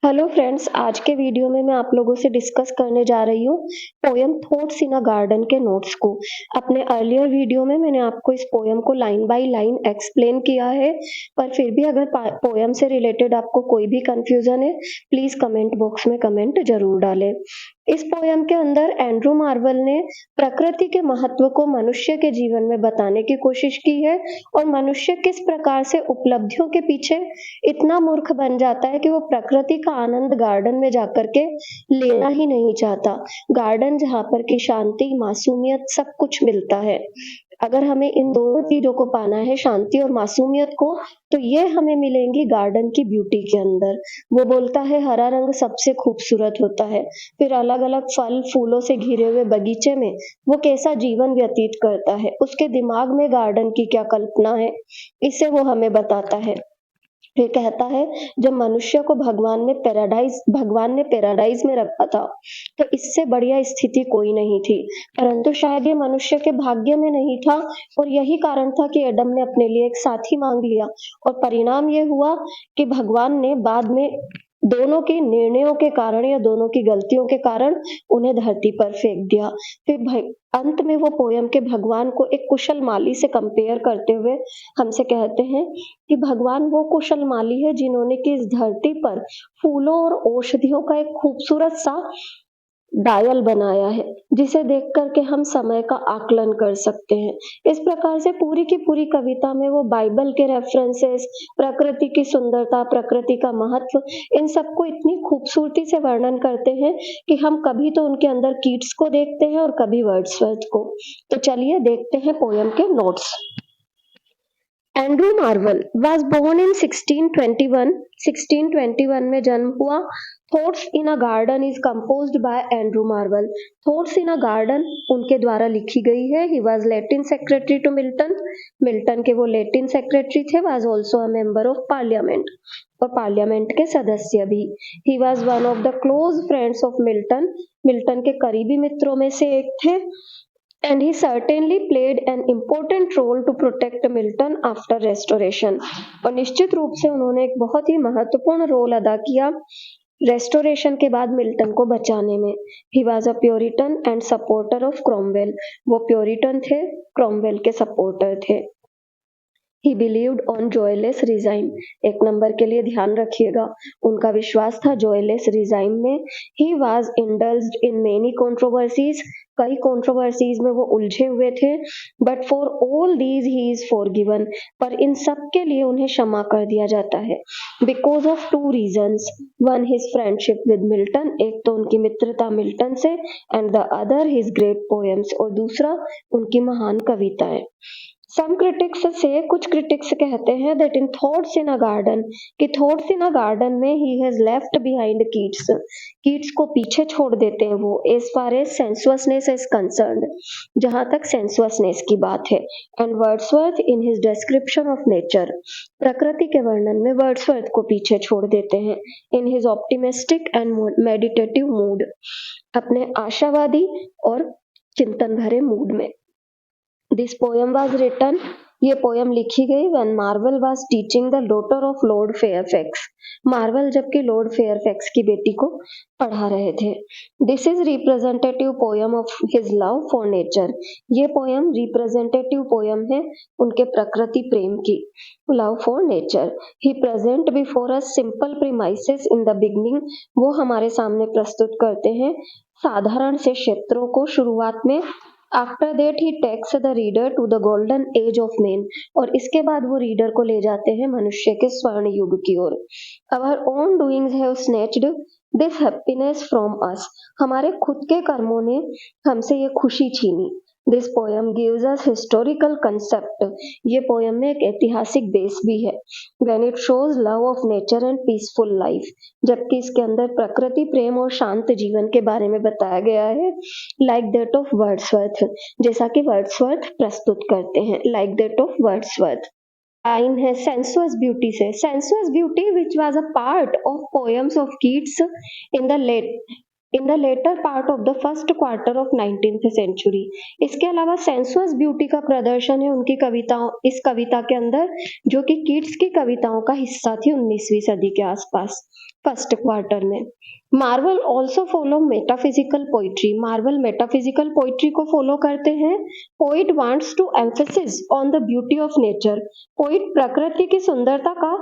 Hello friends, आज के video में मैं आप लोगों से डिस्कस करने जा रही हूँ poem thoughts in a garden के नोट्स को। अपने अर्लियर वीडियो में मैंने आपको इस पोयम को लाइन बाय लाइन एक्सप्लेन किया है, पर फिर भी अगर पोयम से रिलेटेड आपको कोई भी कंफ्यूजन है, प्लीज कमेंट बॉक्स में कमेंट जरूर डालें। इस पोयम के अंदर एंड्रू मार्वल ने प्रकृति के महत्व को मनुष्य के जीवन में बताने की कोशिश की है और मनुष्य किस प्रकार से उपलब्धियों के पीछे इतना मूर्ख बन जाता है कि वो प्रकृति का आनंद गार्डन में जाकर के लेना ही नहीं चाहता। गार्डन जहाँ पर की शांति, मासूमियत सब कुछ मिलता है। अगर हमें इन दोनों चीजों को पाना है, शांति और मासूमियत को, तो ये हमें मिलेंगी गार्डन की ब्यूटी के अंदर। वो बोलता है हरा रंग सबसे खूबसूरत होता है, फिर अलग अलग फल फूलों से घिरे हुए बगीचे में वो कैसा जीवन व्यतीत करता है, उसके दिमाग में गार्डन की क्या कल्पना है, इससे वो हमें बताता है। फिर कहता है जब मनुष्य को भगवान ने पैराडाइज में रखा था, तो इससे बढ़िया स्थिति कोई नहीं थी, परंतु शायद ये मनुष्य के भाग्य में नहीं था और यही कारण था कि एडम ने अपने लिए एक साथी मांग लिया और परिणाम ये हुआ कि भगवान ने बाद में दोनों के निर्णयों के कारण या दोनों की गलतियों के कारण उन्हें धरती पर फेंक दिया। फिर अंत में वो पोयम के भगवान को एक कुशल माली से कंपेयर करते हुए हमसे कहते हैं कि भगवान वो कुशल माली है जिन्होंने कि इस धरती पर फूलों और औषधियों का एक खूबसूरत सा डायल बनाया है, जिसे देख करके हम समय का आकलन कर सकते हैं। इस प्रकार से पूरी की पूरी कविता में वो बाइबल के रेफरेंसेस, प्रकृति की सुंदरता, प्रकृति का महत्व, इन सबको इतनी खूबसूरती से वर्णन करते हैं कि हम कभी तो उनके अंदर कीट्स को देखते हैं और कभी वर्ड्सवर्थ को। तो चलिए देखते हैं पोयम के notes. Andrew Marvell was born in 1621। 1621 में जन्म हुआ। Thoughts in a garden is composed by Andrew Marvell. Thoughts in a garden उनके द्वारा लिखी गई है। He was Latin secretary to Milton. Milton के वो लैटिन सेक्रेटरी थे। Was also a member of parliament, और पार्लियामेंट के सदस्य भी। He was one of the close friends of Milton. Milton के करीबी मित्रों में से एक थे। And he certainly played an important role to protect Milton after restoration। और निश्चित रूप से उन्होंने एक बहुत ही महत्वपूर्ण रोल अदा किया रेस्टोरेशन के बाद मिल्टन को बचाने में। He was a Puritan and supporter of Cromwell. वो प्योरिटन थे, क्रोमवेल के सपोर्टर थे। He believed on joyless regime. एक नंबर के लिए ध्यान रखिएगा, उनका विश्वास था जॉयलेस रिजाइम में। He was indulged in many controversies. कई कंट्रोवर्सीज में वो उलझे हुए थे। But for all these he is forgiven. पर इन सब के लिए उन्हें क्षमा कर दिया जाता है। Because of two reasons. One his friendship with Milton, एक तो उनकी मित्रता मिल्टन से, and the other his great poems, और दूसरा उनकी महान कविताएं। सम क्रिटिक्स से, कुछ क्रिटिक्स कहते हैं that in thoughts in a garden, कि थॉट्स इन अ गार्डन में he has left behind Keats. Keats को पीछे छोड़ देते हैं वो, as far as sensuousness is concerned, जहां तक सेंसुअसनेस की बात है। And Wordsworth in his description of nature, प्रकृति के वर्णन में वर्ड्सवर्थ को पीछे छोड़ देते हैं। In his optimistic and meditative mood, अपने आशावादी और चिंतन भरे मूड में। दिस पोयम वाज रिटन, ये पोयम लिखी गई when Marvel was teaching the daughter of Lord Fairfax. Marvel जबकि लॉर्ड फेयरफैक्स की बेटी को पढ़ा रहे थे। This is representative poem of his love for nature. ये पोयम रिप्रेजेंटेटिव पोयम है उनके प्रकृति प्रेम की, love for nature. He present before us simple premises in the beginning. वो हमारे सामने प्रस्तुत करते हैं साधारण से क्षेत्रों को शुरुआत में। After that he takes the reader to the golden age of man, और इसके बाद वो रीडर को ले जाते हैं मनुष्य के स्वर्ण युग की ओर। Our own doings have snatched this happiness from us. हमारे खुद के कर्मों ने हमसे ये खुशी छीनी। This poem gives us historical concept. ये पोयम में एक ऐतिहासिक बेस भी है। When it shows love of nature and peaceful life, जबकि इसके अंदर प्रकृति प्रेम और शांत जीवन के बारे में बताया गया है। लाइक दैट ऑफ वर्ड्सवर्थ, जैसा कि वर्ड्सवर्थ प्रस्तुत करते हैं। Like that of Wordsworth line है सेंसुअस ब्यूटी से। Sensuous beauty which was a part of poems of Keats in the latter part of the first quarter of 19th century. इसके अलावा sensuous beauty का प्रदर्शन है उनकी कविताओं, इस कविता के अंदर, जो कि कीट्स की कविताओं का हिस्सा थी 19वीं सदी के आसपास। फर्स्ट क्वार्टर में। Marvell also follow metaphysical poetry. Marvell metaphysical poetry को फॉलो करते हैं। Poet wants to emphasis on the beauty of nature. Poet प्रकृति की सुंदरता का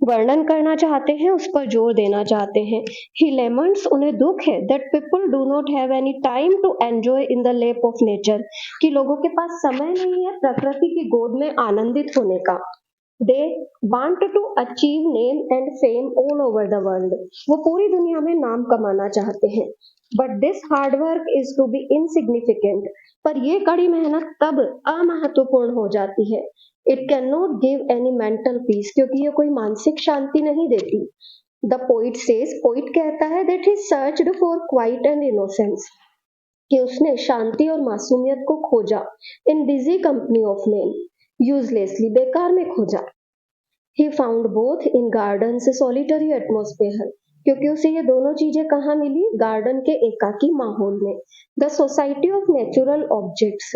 वर्णन करना चाहते हैं, उस पर जोर देना चाहते हैं। ही लेमेंट्स, उन्हें दुख है, that people do not have any time to enjoy in the lap of nature, कि लोगों के पास समय नहीं है प्रकृति की गोद में आनंदित होने का। They want to achieve name and fame all over the world. वो पूरी दुनिया में नाम कमाना चाहते हैं। But this hard work is to be insignificant. पर ये कड़ी मेहनत तब अमहत्वपूर्ण हो जाती है। It cannot give any mental peace, क्योंकि ये कोई मानसिक शांति नहीं देती। The poet says, poet कहता है that he searched for quiet and innocence, कि उसने शांति और मासूमियत को खोजा। In busy company of men, uselessly, बेकार में खोजा। He found both in gardens solitary atmosphere, क्योंकि उसे ये दोनों चीजें कहाँ मिली? गार्डन के एकाकी माहौल में। The society of natural objects,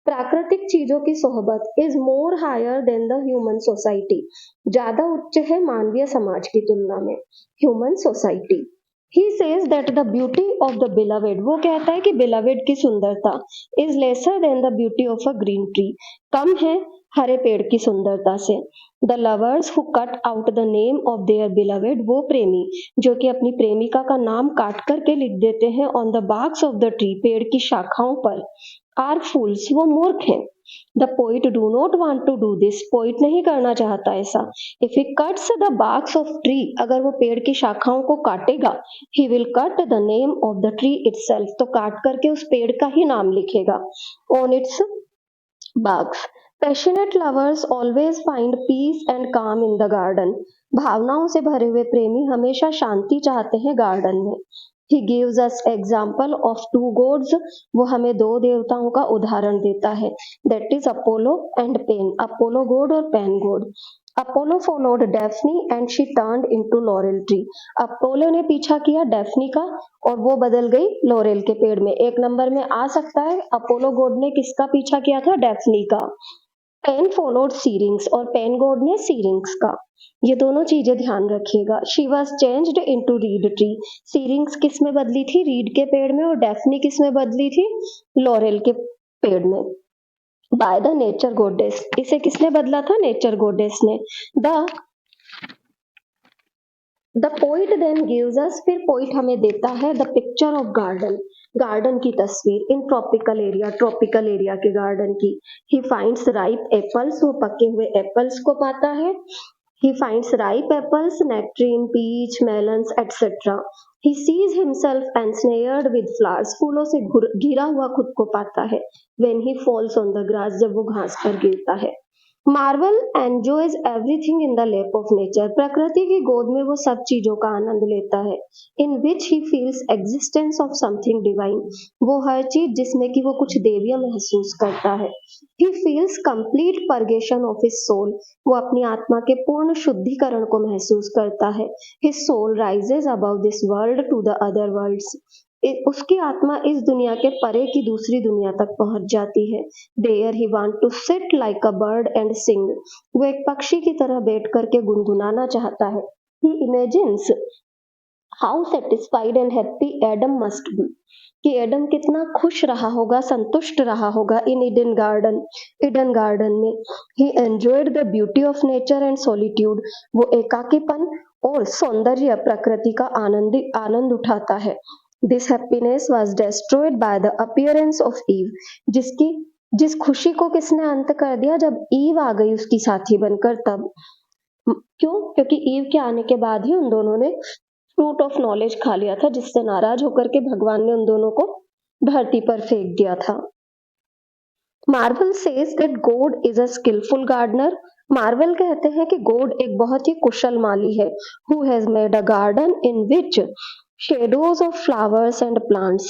प्राकृतिक चीजों की सोहबत, is more higher than the human society, ज्यादा उच्च है मानवीय समाज की तुलना में। Human society. He says that the beauty of the beloved, वो कहता है कि beloved की सुंदरता is lesser than the beauty of a green tree, कम है हरे पेड़ की सुंदरता से। The lovers who cut out the name of their beloved, वो प्रेमी जो कि अपनी प्रेमिका का नाम काट करके लिख देते हैं on the barks of the tree, पेड़ की शाखाओं पर, are fools, वो मूर्ख हैं। The poet do not want to do this, poet नहीं करना चाहता ऐसा। If he cuts the barks of tree, अगर वो पेड़ की शाखाओं को काटेगा, he will cut the name of the tree itself, तो काट करके उस पेड़ का ही नाम लिखेगा on its barks. Passionate lovers always find peace and calm in the garden. भावनाओं से भरे हुए प्रेमी हमेशा शांति चाहते हैं गार्डन में। He gives us example of two gods, वो हमें दो देवताओं का उदाहरण देता है, that is Apollo and Pan, Apollo god और pan god। Apollo followed Daphne and she turned into laurel tree, Apollo ने पीछा किया डेफनी का और वो बदल गई लॉरेल के पेड़ में। एक नंबर में आ सकता है, अपोलो गॉड ने किसका पीछा किया था? डेफनी का। पेन फॉलोड सीरिंग्स, और पेन गॉड ने सीरिंग्स का। ये दोनों चीजें ध्यान रखिएगा। She was changed into read tree, सीरिंग्स किस में बदली थी? रीड के पेड़ में, और डेफनी किस में बदली थी? लॉरेल के पेड़ में। बाय द नेचर गॉडेस, इसे किसने बदला था? नेचर गॉडेस ने। The poet then gives us, फिर पोइट हमें देता है the picture of garden, garden की तस्वीर in tropical area, tropical area के गार्डन की। ही फाइंड्स राइप एप्पल्स, वो पके हुए एप्पल्स को पाता है। He finds ripe apples, nectarine, peach, melons etcetera. He sees himself ensnared with flowers, फूलों से घिरा हुआ खुद को पाता है। When he falls on the grass, जब वो घास पर गिरता है। Marvell enjoys everything in the lap of nature, प्रकृति की गोद में वो सब चीजों का आनंद लेता है। In which he feels existence of something divine, वो हर चीज जिसमें कि वो कुछ देवीय महसूस करता है। He feels complete purgation of his soul, वो अपनी आत्मा के पूर्ण शुद्धिकरण को महसूस करता है। His soul rises above this world to the other worlds, उसकी आत्मा इस दुनिया के परे की दूसरी दुनिया तक पहुंच जाती है। There he want to sit like a bird and sing, वो एक पक्षी की तरह बैठ करके गुनगुनाना चाहता है। He imagines how satisfied and happy Adam must be, कि एडम कितना खुश रहा होगा, संतुष्ट रहा होगा in Eden garden, Eden garden में। He enjoyed the beauty of nature and solitude, वो एकाकीपन और सौंदर्य प्रकृति का आनंद उठाता है। This happiness was destroyed by the appearance of Eve, जिस खुशी को किसने अंत कर दिया? जब ईव आ गई उसकी साथी बनकर, तब। क्यों? क्योंकि ईव के आने के बाद ही उन दोनों ने फ्रूट ऑफ नॉलेज खा लिया था, जिससे नाराज होकर के भगवान ने उन दोनों को धरती पर फेंक दिया था। Marvell says that God is a skillful gardener, Marvell कहते हैं कि गॉड एक बहुत ही कुशल माली है। Who has made a garden in which shadows of flowers and plants,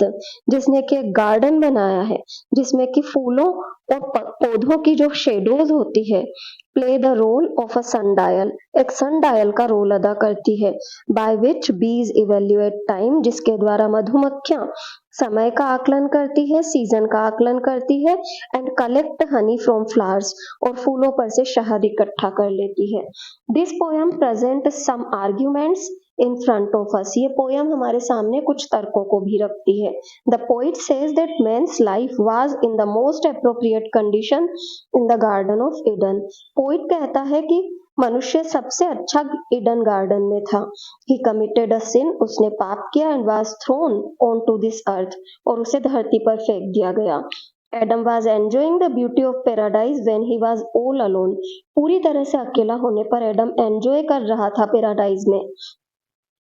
जिसने कि एक गार्डन बनाया है जिसमें कि फूलों और पौधों की जो शेडोज होती है, play the role of a sundial, एक सनडायल का रोल अदा करती है। बाय विच बीज इवेल्युएट टाइम, जिसके द्वारा मधुमक्खियां समय का आकलन करती है, सीजन का आकलन करती है। And collect honey from flowers, और फूलों पर से शहद इकट्ठा कर लेती है। This poem present some arguments, in front of us. ये पोयम हमारे सामने कुछ तर्कों को भी रखती है. The poet says that man's life was in the most appropriate condition in the Garden of Eden. Poet कहता है कि मनुष्य सबसे अच्छा ईडन गार्डन में था. He committed a sin, उसने पाप किया, and was thrown onto this earth, और उसे धरती पर फेंक दिया गया. Adam was enjoying the beauty of paradise when he was all alone. पूरी तरह से अकेला होने पर एडम एंजॉय कर रहा था पैराडाइज में.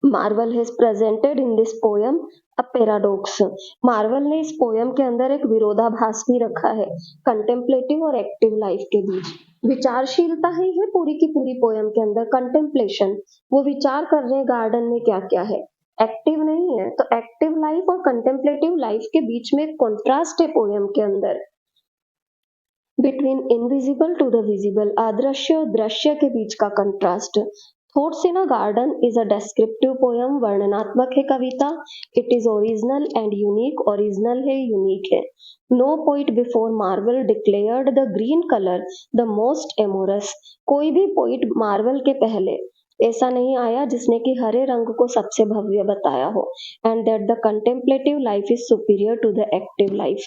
Marvel has presented in this poem a paradox. Marvel ने इस पोयम के अंदर एक विरोधाभास भी रखा है कंटेम्पलेटिव और एक्टिव लाइफ के बीच. विचारशीलता ही है पूरी की पूरी पोयम के अंदर. कंटेम्पलेशन, वो विचार कर रहे हैं गार्डन में क्या क्या है, एक्टिव नहीं है. तो एक्टिव लाइफ और कंटेम्पलेटिव लाइफ के बीच में एक कॉन्ट्रास्ट है पोयम के अंदर. Between invisible to the visible, अदृश्य और दृश्य के बीच का contrast. Thoughts in a garden is a descriptive poem, वर्णनात्मक है कविता. It is original and unique, original है, यूनिक है. No poet before Marvell declared the green colour the most amorous. कोई भी पोइट मार्वल के पहले ऐसा नहीं आया जिसने कि हरे रंग को सबसे भव्य बताया हो. And that the contemplative life is superior to the active life,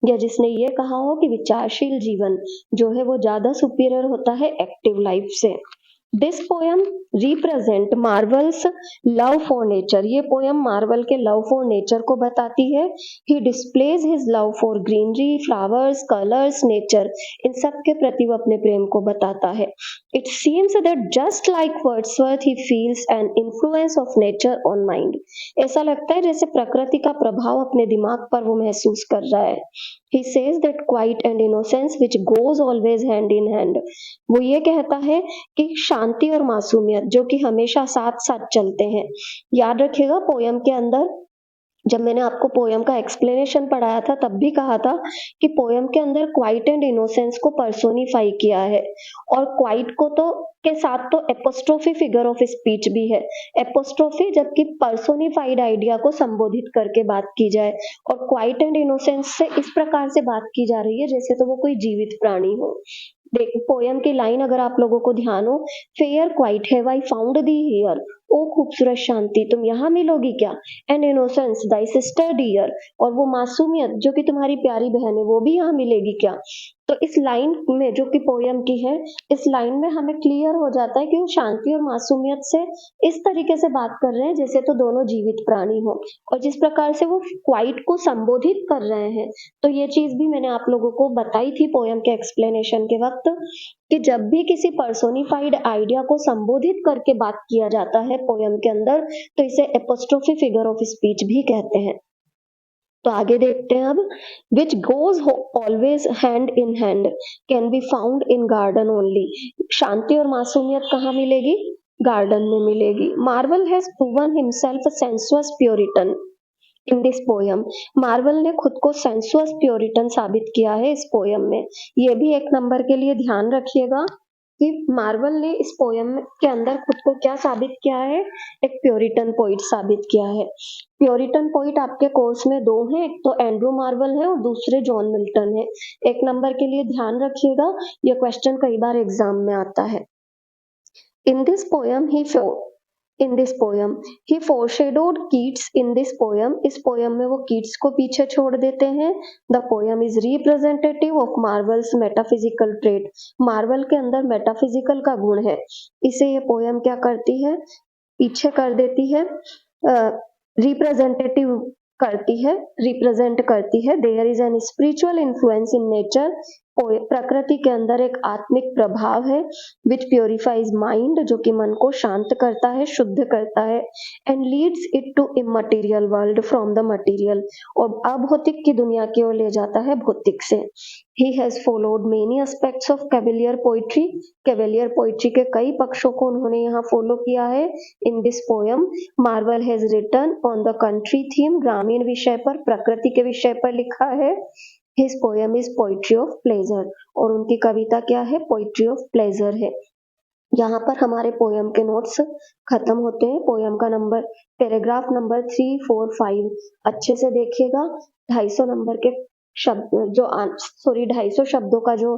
या जिसने ये कहा हो कि विचारशील जीवन जो है वो ज्यादा सुपीरियर होता है एक्टिव लाइफ से. This poem represent Marvell's love for nature. ये पोयम मार्वल के लव फॉर नेचर को बताती है. He displays his love for greenery, flowers, colours, nature. इन सब के प्रति वो अपने प्रेम को बताता है. It seems that just like Wordsworth he feels an influence of nature on mind. ऐसा लगता है जैसे प्रकृति का प्रभाव अपने दिमाग पर वो महसूस कर रहा है. He says that quiet and innocence which goes always hand in hand. वो ये कहता है कि शांति और मासूमियत जो कि हमेशा साथ साथ चलते हैं. याद रखिएगा पोयम के अंदर जब मैंने आपको पोयम का एक्सप्लेनेशन पढ़ाया था तब भी कहा था कि पोयम के अंदर क्वाइट एंड इनोसेंस को पर्सोनिफाई किया है, और क्वाइट को तो के साथ तो एपोस्ट्रोफी फिगर ऑफ स्पीच भी है. एपोस्ट्रोफी जबकि पर्सोनिफाइड आइडिया को संबोधित करके बात की जाए, और क्वाइट एंड इनोसेंस से इस प्रकार से बात की जा रही है जैसे तो वो कोई जीवित प्राणी हो. देखो पोयम की लाइन अगर आप लोगों को ध्यान हो, fair quiet have I found thee here. ओ खूबसूरत शांति तुम यहाँ मिलोगी क्या. And innocence thy sister dear, और वो मासूमियत जो कि तुम्हारी प्यारी बहन है वो भी यहाँ मिलेगी क्या. तो इस लाइन में जो कि पोयम की है, इस लाइन में हमें क्लियर हो जाता है कि वो शांति और मासूमियत से इस तरीके से बात कर रहे हैं जैसे तो दोनों जीवित प्राणी हो, और जिस प्रकार से वो क्वाइट को संबोधित कर रहे हैं. तो ये चीज भी मैंने आप लोगों को बताई थी पोयम के एक्सप्लेनेशन के वक्त कि जब भी किसी पर्सोनिफाइड आइडिया को संबोधित करके बात किया जाता है पोयम के अंदर तो इसे एपोस्ट्रोफी फिगर ऑफ स्पीच भी कहते हैं. तो आगे देखते हैं अब. Which goes always hand in hand can be found in garden only. शांति और मासूमियत कहाँ मिलेगी, गार्डन में मिलेगी. Marvell has proven himself sensuous Puritan in this poem. Marvell ने खुद को सेंसुअस प्योरिटन साबित किया है इस पोयम में. ये भी एक नंबर के लिए ध्यान रखिएगा कि मार्वल ने इस पोयम के अंदर खुद को क्या साबित किया है, एक प्योरिटन पोइट साबित किया है. प्योरिटन पोइट आपके कोर्स में दो हैं, एक तो एंड्रू मार्वल है और दूसरे जॉन मिल्टन है. एक नंबर के लिए ध्यान रखिएगा, ये क्वेश्चन कई बार एग्जाम में आता है. इन this poem he foreshadowed Keats in this poem. इस पोयम में वो कीट्स को पीछे छोड़ देते हैं. The poem is representative of Marvels metaphysical trait. Marvel के अंदर मेटाफिजिकल का गुण है, इसे ये पोयम क्या करती है, पीछे कर देती है, रिप्रेजेंटेटिव करती है, रिप्रेजेंट करती है. There is an spiritual influence in nature. प्रकृति के अंदर एक आत्मिक प्रभाव है. विच प्योरिफाइज माइंड, जो कि मन को शांत करता है, शुद्ध करता है. And leads it to immaterial world from the material, और अभौतिक की दुनिया की ओर ले जाता है भौतिक से. He has followed many aspects of Cavalier poetry. Cavalier poetry के कई पक्षों को उन्होंने यहाँ फॉलो किया है. In this poem, Marvel has written on the country theme. ग्रामीण विषय पर, प्रकृति के विषय पर लिखा है. His poem is poetry of pleasure. और उनकी कविता क्या है, poetry of pleasure है. यहाँ पर हमारे पोयम के नोट्स खत्म होते हैं. पोयम का नंबर, पैराग्राफ नंबर 3, 4, 5 अच्छे से देखिएगा. 250 नंबर के शब्द जो 250 शब्दों का जो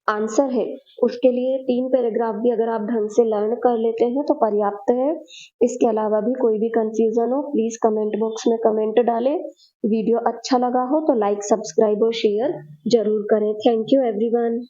आंसर है, उसके लिए 3 पैराग्राफ भी अगर आप ढंग से लर्न कर लेते हैं तो पर्याप्त है। इसके अलावा भी कोई भी कंफ्यूजन हो प्लीज कमेंट बॉक्स में कमेंट डालें। वीडियो अच्छा लगा हो तो लाइक, सब्सक्राइब और शेयर जरूर करें। Thank you everyone.